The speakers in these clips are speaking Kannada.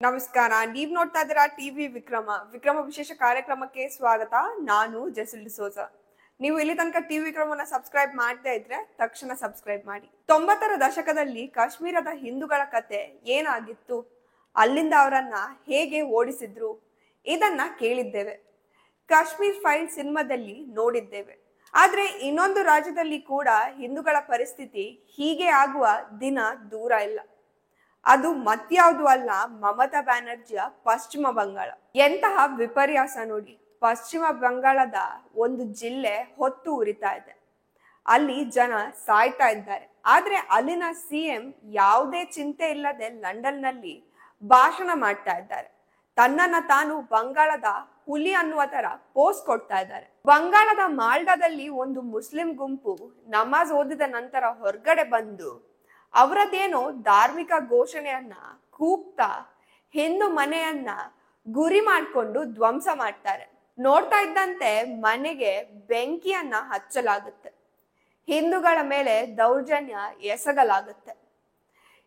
ನಮಸ್ಕಾರ. ನೀವ್ ನೋಡ್ತಾ ಇದ್ದೀರಾ ಟಿವಿ ವಿಕ್ರಮ ವಿಶೇಷ ಕಾರ್ಯಕ್ರಮಕ್ಕೆ ಸ್ವಾಗತ. ನಾನು ಜೆಸಿಲ್ ಡಿಸೋಜ. ನೀವು ಇಲ್ಲಿ ತನಕ ಟಿವಿ ವಿಕ್ರಮನ ಸಬ್ಸ್ಕ್ರೈಬ್ ಮಾಡದೇ ಇದ್ರೆ ತಕ್ಷಣ ಸಬ್ಸ್ಕ್ರೈಬ್ ಮಾಡಿ. 90ರ ದಶಕದಲ್ಲಿ ಕಾಶ್ಮೀರದ ಹಿಂದೂಗಳ ಕತೆ ಏನಾಗಿತ್ತು, ಅಲ್ಲಿಂದ ಅವರನ್ನ ಹೇಗೆ ಓಡಿಸಿದ್ರು, ಇದನ್ನ ಕೇಳಿದ್ದೇವೆ. ಕಾಶ್ಮೀರ್ ಫೈಲ್ ಸಿನಿಮಾದಲ್ಲಿ ನೋಡಿದ್ದೇವೆ. ಆದ್ರೆ ಇನ್ನೊಂದು ರಾಜ್ಯದಲ್ಲಿ ಕೂಡ ಹಿಂದೂಗಳ ಪರಿಸ್ಥಿತಿ ಹೀಗೆ ಆಗುವ ದಿನ ದೂರ ಇಲ್ಲ. ಅದು ಮತ್ಯಾವುದು ಅಲ್ಲ, ಮಮತಾ ಬ್ಯಾನರ್ಜಿಯ ಪಶ್ಚಿಮ ಬಂಗಾಳ. ಎಂತಹ ವಿಪರ್ಯಾಸ ನೋಡಿ. ಪಶ್ಚಿಮ ಬಂಗಾಳದ ಒಂದು ಜಿಲ್ಲೆ ಹೊತ್ತು ಉರಿತಾ ಇದೆ. ಅಲ್ಲಿ ಜನ ಸಾಯ್ತಾ ಇದ್ದಾರೆ. ಆದ್ರೆ ಅಲ್ಲಿನ ಸಿಎಂ ಯಾವುದೇ ಚಿಂತೆ ಇಲ್ಲದೆ ಲಂಡನ್ ನಲ್ಲಿ ಭಾಷಣ ಮಾಡ್ತಾ ಇದ್ದಾರೆ. ತನ್ನನ್ನ ತಾನು ಬಂಗಾಳದ ಹುಲಿ ಅನ್ನುವ ತರ ಪೋಸ್ಟ್ ಕೊಡ್ತಾ ಇದ್ದಾರೆ. ಬಂಗಾಳದ ಮಾಲ್ಡಾದಲ್ಲಿ ಒಂದು ಮುಸ್ಲಿಂ ಗುಂಪು ನಮಾಜ್ ಓದಿದ ನಂತರ ಹೊರಗಡೆ ಬಂದು ಅವರದೇನೋ ಧಾರ್ಮಿಕ ಘೋಷಣೆಯನ್ನ ಕೂಗ್ತಾ ಹಿಂದೂ ಮನೆಯನ್ನ ಗುರಿ ಮಾಡಿಕೊಂಡು ಧ್ವಂಸ ಮಾಡ್ತಾರೆ. ನೋಡ್ತಾ ಇದ್ದಂತೆ ಮನೆಗೆ ಬೆಂಕಿಯನ್ನ ಹಚ್ಚಲಾಗುತ್ತೆ. ಹಿಂದೂಗಳ ಮೇಲೆ ದೌರ್ಜನ್ಯ ಎಸಗಲಾಗುತ್ತೆ.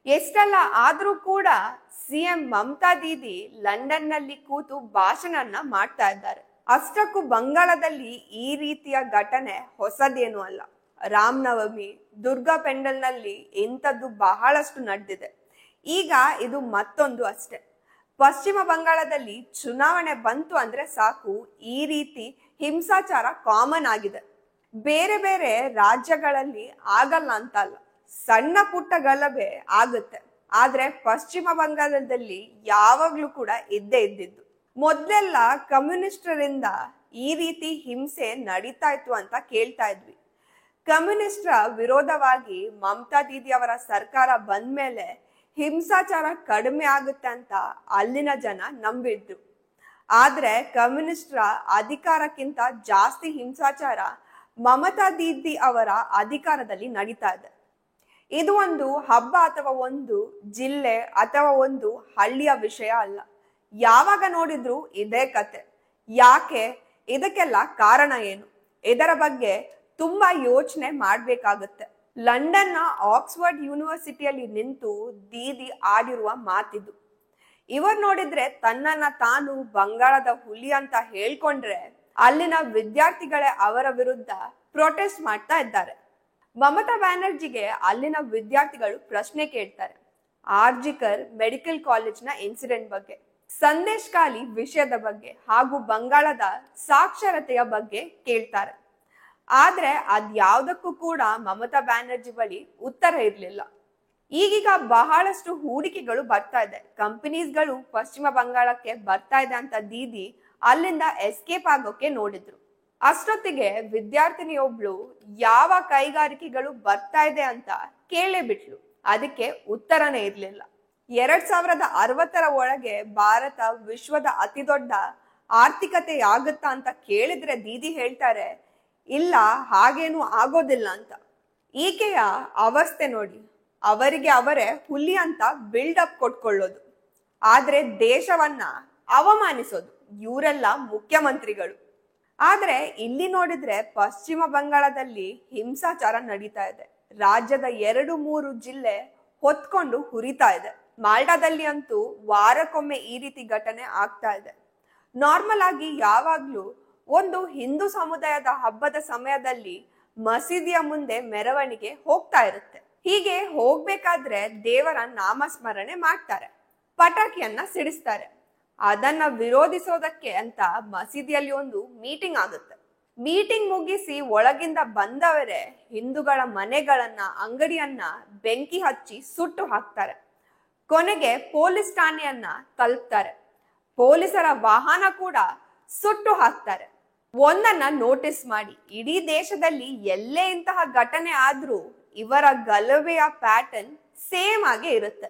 ಎಷ್ಟೆಲ್ಲ ಆದ್ರೂ ಕೂಡ ಸಿಎಂ ಮಮತಾ ದೀದಿ ಲಂಡನ್ ನಲ್ಲಿ ಕೂತು ಭಾಷಣನ ಮಾಡ್ತಾ ಇದ್ದಾರೆ. ಅಷ್ಟಕ್ಕೂ ಬಂಗಾಳದಲ್ಲಿ ಈ ರೀತಿಯ ಘಟನೆ ಹೊಸದೇನು ಅಲ್ಲ. ರಾಮನವಮಿ, ದುರ್ಗಾ ಪೆಂಡಲ್ ನಲ್ಲಿ ಇಂಥದ್ದು ಬಹಳಷ್ಟು ನಡೆದಿದೆ. ಈಗ ಇದು ಮತ್ತೊಂದು ಅಷ್ಟೇ. ಪಶ್ಚಿಮ ಬಂಗಾಳದಲ್ಲಿ ಚುನಾವಣೆ ಬಂತು ಅಂದ್ರೆ ಸಾಕು, ಈ ರೀತಿ ಹಿಂಸಾಚಾರ ಕಾಮನ್ ಆಗಿದೆ. ಬೇರೆ ಬೇರೆ ರಾಜ್ಯಗಳಲ್ಲಿ ಆಗಲ್ಲ ಅಂತ ಅಲ್ಲ, ಸಣ್ಣ ಪುಟ್ಟ ಗಲಭೆ ಆಗುತ್ತೆ. ಆದ್ರೆ ಪಶ್ಚಿಮ ಬಂಗಾಳದಲ್ಲಿ ಯಾವಾಗ್ಲೂ ಕೂಡ ಇದ್ದೇ ಇದ್ದಿದ್ದು. ಮೊದ್ಲೆಲ್ಲ ಕಮ್ಯುನಿಸ್ಟರಿಂದ ಈ ರೀತಿ ಹಿಂಸೆ ನಡೀತಾ ಇತ್ತು ಅಂತ ಕೇಳ್ತಾ ಇದ್ವಿ. ಕಮ್ಯುನಿಸ್ಟರ ವಿರೋಧವಾಗಿ ಮಮತಾ ದೀದಿ ಅವರ ಸರ್ಕಾರ ಬಂದ್ಮೇಲೆ ಹಿಂಸಾಚಾರ ಕಡಿಮೆ ಆಗುತ್ತೆ ಅಂತ ಅಲ್ಲಿನ ಜನ ನಂಬಿದ್ರು. ಆದ್ರೆ ಕಮ್ಯುನಿಸ್ಟರ ಅಧಿಕಾರಕ್ಕಿಂತ ಜಾಸ್ತಿ ಹಿಂಸಾಚಾರ ಮಮತಾ ದೀದಿ ಅವರ ಅಧಿಕಾರದಲ್ಲಿ ನಡೀತಾ ಇದೆ. ಇದು ಒಂದು ಹಬ್ಬ ಅಥವಾ ಒಂದು ಜಿಲ್ಲೆ ಅಥವಾ ಒಂದು ಹಳ್ಳಿಯ ವಿಷಯ ಅಲ್ಲ. ಯಾವಾಗ ನೋಡಿದ್ರು ಇದೇ ಕತೆ. ಯಾಕೆ? ಇದಕ್ಕೆಲ್ಲ ಕಾರಣ ಏನು? ಇದರ ಬಗ್ಗೆ ತುಂಬಾ ಯೋಚನೆ ಮಾಡ್ಬೇಕಾಗುತ್ತೆ. ಲಂಡನ್ನ ಆಕ್ಸ್ಫರ್ಡ್ ಯೂನಿವರ್ಸಿಟಿಯಲ್ಲಿ ನಿಂತು ದೀದಿ ಆಡಿರುವ ಮಾತಿದು. ಇವರು ನೋಡಿದ್ರೆ ತನ್ನನ್ನ ತಾನು ಬಂಗಾಳದ ಹುಲಿ ಅಂತ ಹೇಳ್ಕೊಂಡ್ರೆ ಅಲ್ಲಿನ ವಿದ್ಯಾರ್ಥಿಗಳೇ ಅವರ ವಿರುದ್ಧ ಪ್ರೊಟೆಸ್ಟ್ ಮಾಡ್ತಾ ಇದ್ದಾರೆ. ಮಮತಾ ಬ್ಯಾನರ್ಜಿಗೆ ಅಲ್ಲಿನ ವಿದ್ಯಾರ್ಥಿಗಳು ಪ್ರಶ್ನೆ ಕೇಳ್ತಾರೆ. ಆರ್ಜಿಕರ್ ಮೆಡಿಕಲ್ ಕಾಲೇಜ್ನ ಇನ್ಸಿಡೆಂಟ್ ಬಗ್ಗೆ, ಸಂದೇಶ್ ಖಾಲಿ ವಿಷಯದ ಬಗ್ಗೆ ಹಾಗೂ ಬಂಗಾಳದ ಸಾಕ್ಷರತೆಯ ಬಗ್ಗೆ ಕೇಳ್ತಾರೆ. ಆದ್ರೆ ಅದ್ಯಾವುದಕ್ಕೂ ಕೂಡ ಮಮತಾ ಬ್ಯಾನರ್ಜಿ ಬಳಿ ಉತ್ತರ ಇರ್ಲಿಲ್ಲ. ಈಗೀಗ ಬಹಳಷ್ಟು ಹೂಡಿಕೆಗಳು ಬರ್ತಾ ಇದೆ, ಕಂಪನೀಸ್ಗಳು ಪಶ್ಚಿಮ ಬಂಗಾಳಕ್ಕೆ ಬರ್ತಾ ಇದೆ ಅಂತ ದೀದಿ ಅಲ್ಲಿಂದ ಎಸ್ಕೇಪ್ ಆಗೋಕೆ ನೋಡಿದ್ರು. ಅಷ್ಟೊತ್ತಿಗೆ ವಿದ್ಯಾರ್ಥಿನಿಯೊಬ್ಳು ಯಾವ ಕೈಗಾರಿಕೆಗಳು ಬರ್ತಾ ಇದೆ ಅಂತ ಕೇಳೇ ಬಿಟ್ಲು. ಅದಕ್ಕೆ ಉತ್ತರನೇ ಇರ್ಲಿಲ್ಲ. 2060ರ ಒಳಗೆ ಭಾರತ ವಿಶ್ವದ ಅತಿ ದೊಡ್ಡ ಆರ್ಥಿಕತೆ ಆಗುತ್ತಾ ಅಂತ ಕೇಳಿದ್ರೆ ದೀದಿ ಹೇಳ್ತಾರೆ, ಇಲ್ಲ, ಹಾಗೇನು ಆಗೋದಿಲ್ಲ ಅಂತ. ಈಕೆಯ ಅವಸ್ಥೆ ನೋಡಿ. ಅವರಿಗೆ ಅವರೇ ಹುಲಿ ಅಂತ ಬಿಲ್ಡಪ್ ಕೊಟ್ಕೊಳ್ಳೋದು, ಆದ್ರೆ ದೇಶವನ್ನ ಅವಮಾನಿಸೋದು ಇವರೆಲ್ಲ ಮುಖ್ಯಮಂತ್ರಿಗಳು. ಆದ್ರೆ ಇಲ್ಲಿ ನೋಡಿದ್ರೆ ಪಶ್ಚಿಮ ಬಂಗಾಳದಲ್ಲಿ ಹಿಂಸಾಚಾರ ನಡೀತಾ ಇದೆ. ರಾಜ್ಯದ 2-3 ಜಿಲ್ಲೆ ಹೊತ್ಕೊಂಡು ಹುರಿತಾ ಇದೆ. ಮಾಲ್ಟಾದಲ್ಲಿ ಅಂತೂ ವಾರಕ್ಕೊಮ್ಮೆ ಈ ರೀತಿ ಘಟನೆ ಆಗ್ತಾ ಇದೆ. ನಾರ್ಮಲ್ ಆಗಿ ಯಾವಾಗ್ಲೂ ಒಂದು ಹಿಂದೂ ಸಮುದಾಯದ ಹಬ್ಬದ ಸಮಯದಲ್ಲಿ ಮಸೀದಿಯ ಮುಂದೆ ಮೆರವಣಿಗೆ ಹೋಗ್ತಾ ಇರುತ್ತೆ. ಹೀಗೆ ಹೋಗ್ಬೇಕಾದ್ರೆ ದೇವರ ನಾಮಸ್ಮರಣೆ ಮಾಡ್ತಾರೆ, ಪಟಾಕಿಯನ್ನ ಸಿಡಿಸ್ತಾರೆ. ಅದನ್ನ ವಿರೋಧಿಸೋದಕ್ಕೆ ಅಂತ ಮಸೀದಿಯಲ್ಲಿ ಒಂದು ಮೀಟಿಂಗ್ ಆಗುತ್ತೆ. ಮೀಟಿಂಗ್ ಮುಗಿಸಿ ಒಳಗಿಂದ ಬಂದವರೇ ಹಿಂದೂಗಳ ಮನೆಗಳನ್ನ, ಅಂಗಡಿಯನ್ನ ಬೆಂಕಿ ಹಚ್ಚಿ ಸುಟ್ಟು ಹಾಕ್ತಾರೆ. ಕೊನೆಗೆ ಪೊಲೀಸ್ ಠಾಣೆಯನ್ನ ತಲುಪ್ತಾರೆ. ಪೊಲೀಸರ ವಾಹನ ಕೂಡ ಸುಟ್ಟು ಹಾಕ್ತಾರೆ. ಒಂದನ್ನ ನೋಟಿಸ್ ಮಾಡಿ, ಇಡೀ ದೇಶದಲ್ಲಿ ಎಲ್ಲೇ ಇಂತಹ ಘಟನೆ ಆದ್ರೂ ಇವರ ಗಲಭೆಯ ಪ್ಯಾಟರ್ನ್ ಸೇಮ್ ಆಗೇ ಇರುತ್ತೆ.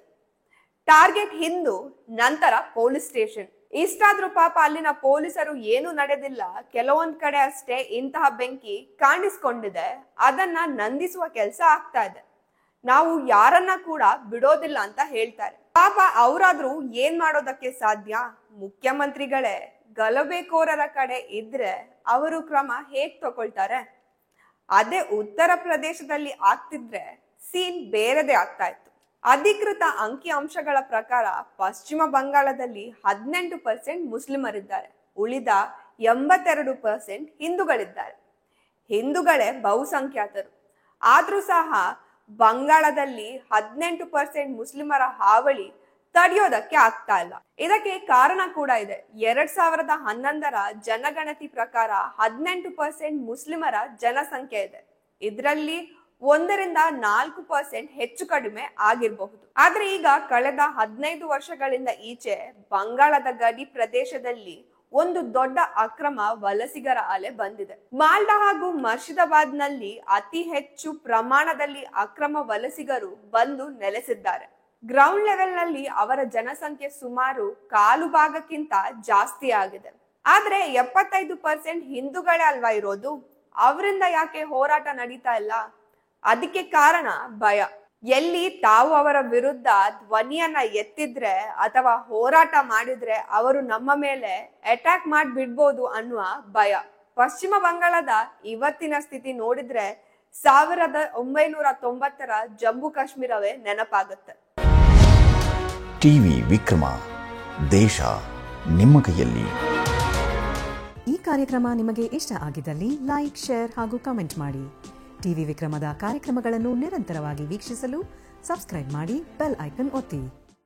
ಟಾರ್ಗೆಟ್ ಹಿಂದೂ, ನಂತರ ಪೊಲೀಸ್ ಸ್ಟೇಷನ್. ಇಷ್ಟಾದ್ರೂ ಪಾಪ ಅಲ್ಲಿನ ಪೊಲೀಸರು ಏನು ನಡೆದಿಲ್ಲ, ಕೆಲವೊಂದ್ ಕಡೆ ಅಷ್ಟೇ ಇಂತಹ ಬೆಂಕಿ ಕಾಣಿಸ್ಕೊಂಡಿದೆ, ಅದನ್ನ ನಂದಿಸುವ ಕೆಲಸ ಆಗ್ತಾ ಇದೆ. ನಾವು ಯಾರನ್ನ ಕೂಡ ಬಿಡೋದಿಲ್ಲ ಅಂತ ಹೇಳ್ತಾರೆ. ಪಾಪ ಅವರಾದ್ರೂ ಏನ್ ಮಾಡೋದಕ್ಕೆ ಸಾಧ್ಯ? ಮುಖ್ಯಮಂತ್ರಿಗಳೇ ಗಲಭೆಕೋರರ ಕಡೆ ಇದ್ರೆ ಅವರು ಕ್ರಮ ಹೇಗ್ ತಗೊಳ್ತಾರೆ? ಅದೇ ಉತ್ತರ ಪ್ರದೇಶದಲ್ಲಿ ಆಗ್ತಿದ್ರೆ ಸೀನ್ ಬೇರೆದೇ ಆಗ್ತಾ ಇತ್ತು. ಅಧಿಕೃತ ಅಂಕಿಅಂಶಗಳ ಪ್ರಕಾರ ಪಶ್ಚಿಮ ಬಂಗಾಳದಲ್ಲಿ 18% ಮುಸ್ಲಿಮರಿದ್ದಾರೆ. ಉಳಿದ 82% ಹಿಂದೂಗಳಿದ್ದಾರೆ. ಹಿಂದೂಗಳೇ ಬಹುಸಂಖ್ಯಾತರು. ಆದ್ರೂ ಸಹ ಬಂಗಾಳದಲ್ಲಿ 18% ಮುಸ್ಲಿಮರ ಹಾವಳಿ ತಡೆಯೋದಕ್ಕೆ ಆಗ್ತಾ ಇಲ್ಲ. ಇದಕ್ಕೆ ಕಾರಣ ಕೂಡ ಇದೆ. 2011ರ ಜನಗಣತಿ ಪ್ರಕಾರ 18% ಮುಸ್ಲಿಮರ ಜನಸಂಖ್ಯೆ ಇದೆ. ಇದರಲ್ಲಿ 1-4% ಹೆಚ್ಚು ಕಡಿಮೆ ಆಗಿರಬಹುದು. ಆದ್ರೆ ಈಗ ಕಳೆದ 15 ವರ್ಷಗಳಿಂದ ಈಚೆ ಬಂಗಾಳದ ಗಡಿ ಪ್ರದೇಶದಲ್ಲಿ ಒಂದು ದೊಡ್ಡ ಅಕ್ರಮ ವಲಸಿಗರ ಅಲೆ ಬಂದಿದೆ. ಮಾಲ್ಡಾ ಹಾಗೂ ಮರ್ಷಿದಾಬಾದ್ ನಲ್ಲಿ ಅತಿ ಹೆಚ್ಚು ಪ್ರಮಾಣದಲ್ಲಿ ಅಕ್ರಮ ವಲಸಿಗರು ಬಂದು ನೆಲೆಸಿದ್ದಾರೆ. ಗ್ರೌಂಡ್ ಲೆವೆಲ್ ನಲ್ಲಿ ಅವರ ಜನಸಂಖ್ಯೆ ಸುಮಾರು 1/4 ಭಾಗಕ್ಕಿಂತ ಜಾಸ್ತಿ ಆಗಿದೆ. ಆದ್ರೆ 75% ಹಿಂದೂಗಳೇ ಅಲ್ವಾ ಇರೋದು. ಅವರಿಂದ ಯಾಕೆ ಹೋರಾಟ ನಡೀತಾ ಇಲ್ಲ? ಅದಕ್ಕೆ ಕಾರಣ ಭಯ. ಎಲ್ಲಿ ತಾವು ಅವರ ವಿರುದ್ಧ ಧ್ವನಿಯನ್ನ ಎತ್ತಿದ್ರೆ ಅಥವಾ ಹೋರಾಟ ಮಾಡಿದ್ರೆ ಅವರು ನಮ್ಮ ಮೇಲೆ ಅಟ್ಯಾಕ್ ಮಾಡಿಬಿಡ್ಬೋದು ಅನ್ನುವ ಭಯ. ಪಶ್ಚಿಮ ಬಂಗಾಳದ ಇವತ್ತಿನ ಸ್ಥಿತಿ ನೋಡಿದ್ರೆ 1990ರ ಜಮ್ಮು ಕಾಶ್ಮೀರವೇ ನೆನಪಾಗುತ್ತೆ. ಟಿವಿ ವಿಕ್ರಮ, ದೇಶ ನಿಮ್ಮ ಕೈಯಲ್ಲಿ. ಈ ಕಾರ್ಯಕ್ರಮ ನಿಮಗೆ ಇಷ್ಟ ಆಗಿದ್ದಲ್ಲಿ ಲೈಕ್, ಶೇರ್ ಹಾಗೂ ಕಮೆಂಟ್ ಮಾಡಿ. ಟಿವಿ ವಿಕ್ರಮದ ಕಾರ್ಯಕ್ರಮಗಳನ್ನು ನಿರಂತರವಾಗಿ ವೀಕ್ಷಿಸಲು ಸಬ್ಸ್ಕ್ರೈಬ್ ಮಾಡಿ, ಬೆಲ್ ಐಕನ್ ಒತ್ತಿ.